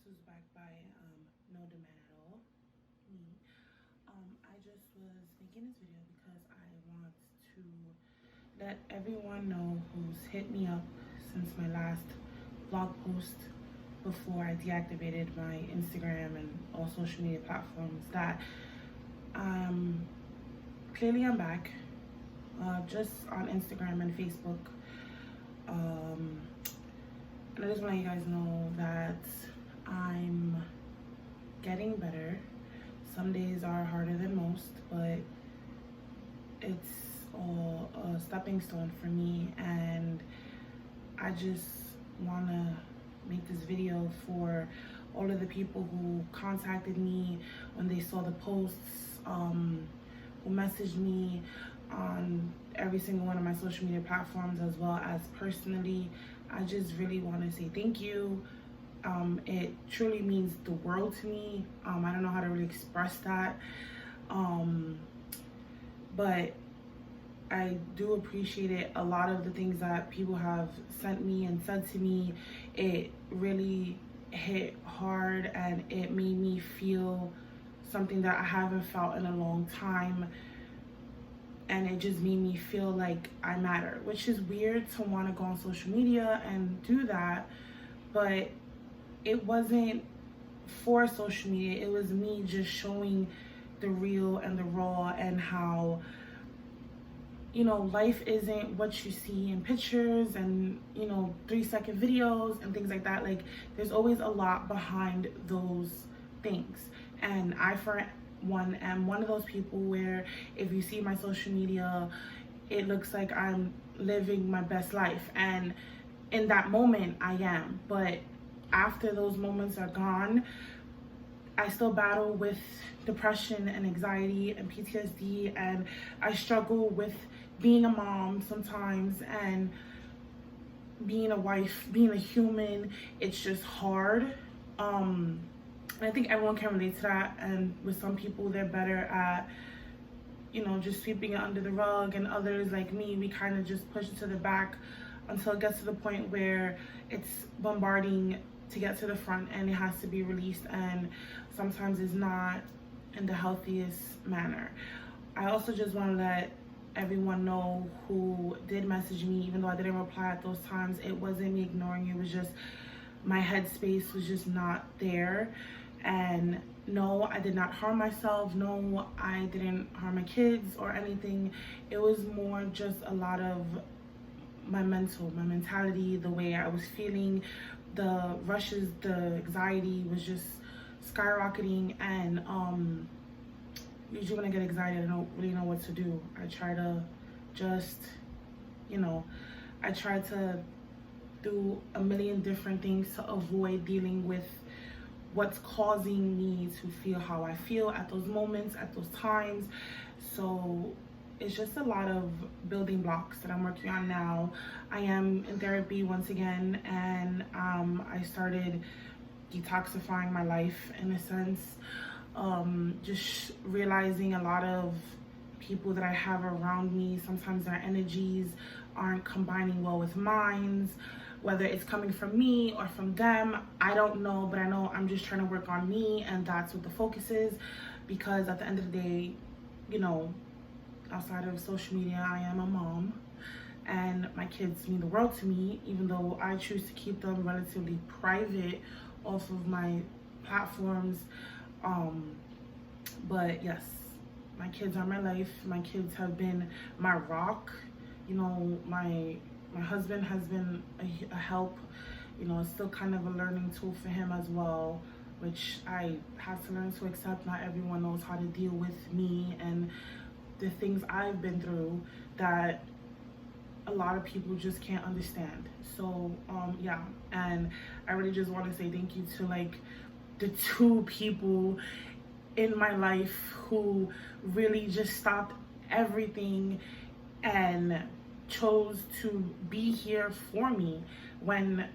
was back by No Demand at All, me. I just was making this video because I want to let everyone know who's hit me up since my last blog post before I deactivated my Instagram and all social media platforms that clearly I'm back, just on Instagram and Facebook. And I just want to let you guys know that I'm getting better. Some days are harder than most, but it's all a stepping stone for me, and I just want to make this video for all of the people who contacted me when they saw the posts, who messaged me on every single one of my social media platforms, as well as personally. I just really want to say thank you. It truly means the world to me. I don't know how to really express that, but I do appreciate it. A lot of the things that people have sent me and said to me, it really hit hard, and it made me feel something that I haven't felt in a long time. And it just made me feel like I matter, which is weird to want to go on social media and do that, but it wasn't for social media. It was me just showing the real and the raw, and how, you know, life isn't what you see in pictures and, you know, 3-second videos and things like that. Like, there's always a lot behind those things. And I, for one, am one of those people where if you see my social media, it looks like I'm living my best life, and in that moment I am, but after those moments are gone, I still battle with depression and anxiety and PTSD, and I struggle with being a mom sometimes, and being a wife, being a human. It's just hard. I think everyone can relate to that, and with some people they're better at, you know, just sweeping it under the rug, and others, like me, we kind of just push it to the back until it gets to the point where it's bombarding to get to the front, and it has to be released, and sometimes it's not in the healthiest manner. I also just want to let everyone know who did message me, even though I didn't reply at those times, it wasn't me ignoring you. It was just my headspace was just not there. And no, I did not harm myself. No, I didn't harm my kids or anything. It was more just a lot of my mentality, the way I was feeling, the rushes, the anxiety was just skyrocketing. And usually when I get excited, I don't really know what to do. I try to just, you know, I try to do a million different things to avoid dealing with what's causing me to feel how I feel at those moments, at those times. So it's just a lot of building blocks that I'm working on now. I am in therapy once again, and I started detoxifying my life in a sense. Just realizing a lot of people that I have around me, sometimes their energies aren't combining well with mine, whether it's coming from me or from them, I don't know, but I know I'm just trying to work on me, and that's what the focus is. Because at the end of the day, you know, outside of social media, I am a mom, and my kids mean the world to me, even though I choose to keep them relatively private off of my platforms. But yes, my kids are my life. My kids have been my rock. You know, my husband has been a help. You know, it's still kind of a learning tool for him as well, which I have to learn to accept. Not everyone knows how to deal with me and the things I've been through that a lot of people just can't understand. So yeah, and I really just want to say thank you to like the 2 people in my life who really just stopped everything and chose to be here for me when,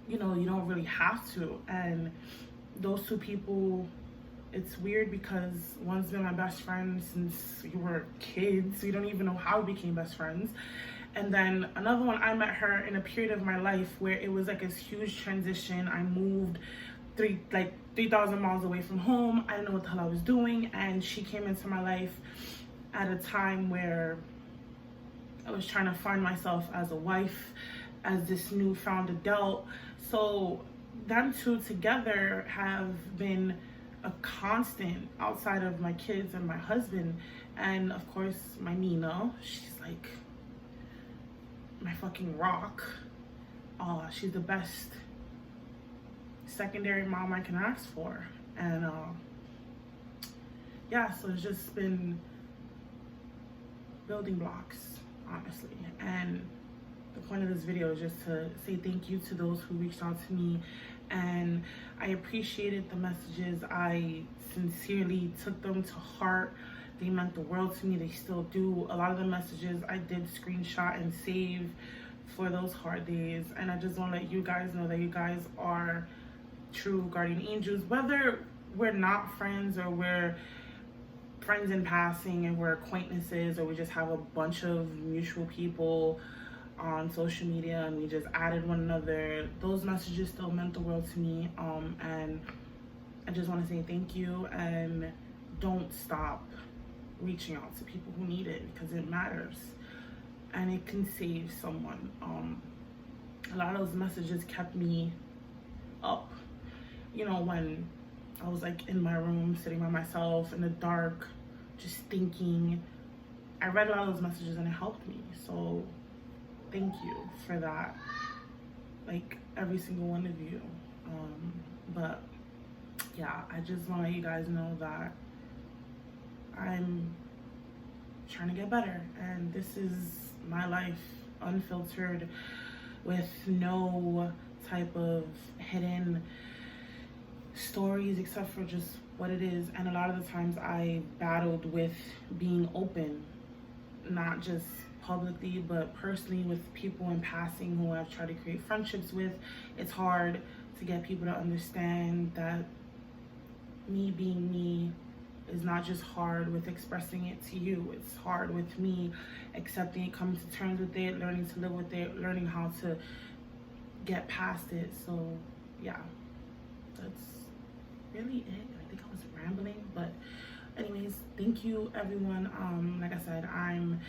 you know, you don't really have to. And those 2 people, it's weird because one's been my best friend since we were kids. We don't even know how we became best friends. And then another one, I met her in a period of my life where it was like this huge transition. I moved 3,000 miles away from home. I didn't know what the hell I was doing, and she came into my life at a time where I was trying to find myself as a wife, as this newfound adult. So them two together have been a constant outside of my kids and my husband. And of course, my Nina, she's like my fucking rock. She's the best secondary mom I can ask for. And yeah, so it's just been building blocks, honestly. And the point of this video is just to say thank you to those who reached out to me, and I appreciated the messages. I sincerely took them to heart. They meant the world to me. They still do. A lot of the messages I did screenshot and save for those hard days, and I just want to let you guys know that you guys are true guardian angels. Whether we're not friends, or we're friends in passing, and we're acquaintances, or we just have a bunch of mutual people on social media and we just added one another, those messages still meant the world to me. And I just want to say thank you, and don't stop reaching out to people who need it, because it matters and it can save someone. A lot of those messages kept me up, you know, when I was like in my room sitting by myself in the dark just thinking. I read a lot of those messages and it helped me. So thank you for that, like every single one of you. But yeah, I just want to let you guys know that I'm trying to get better, and this is my life, unfiltered, with no type of hidden stories except for just what it is. And a lot of the times I battled with being open, not just publicly but personally, with people in passing who I've tried to create friendships with. It's hard to get people to understand that me being me is not just hard with expressing it to you. It's hard with me accepting it, coming to terms with it, learning to live with it, learning how to get past it. So yeah, that's really it. I think I was rambling, but anyways, thank you everyone. Like I said, I'm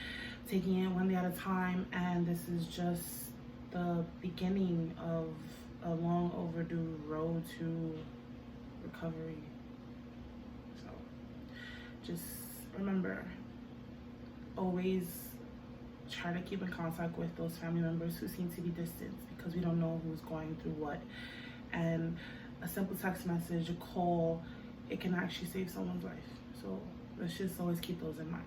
taking it one day at a time, and this is just the beginning of a long overdue road to recovery. So just remember, always try to keep in contact with those family members who seem to be distant, because we don't know who's going through what. And a simple text message, a call, it can actually save someone's life. So let's just always keep those in mind.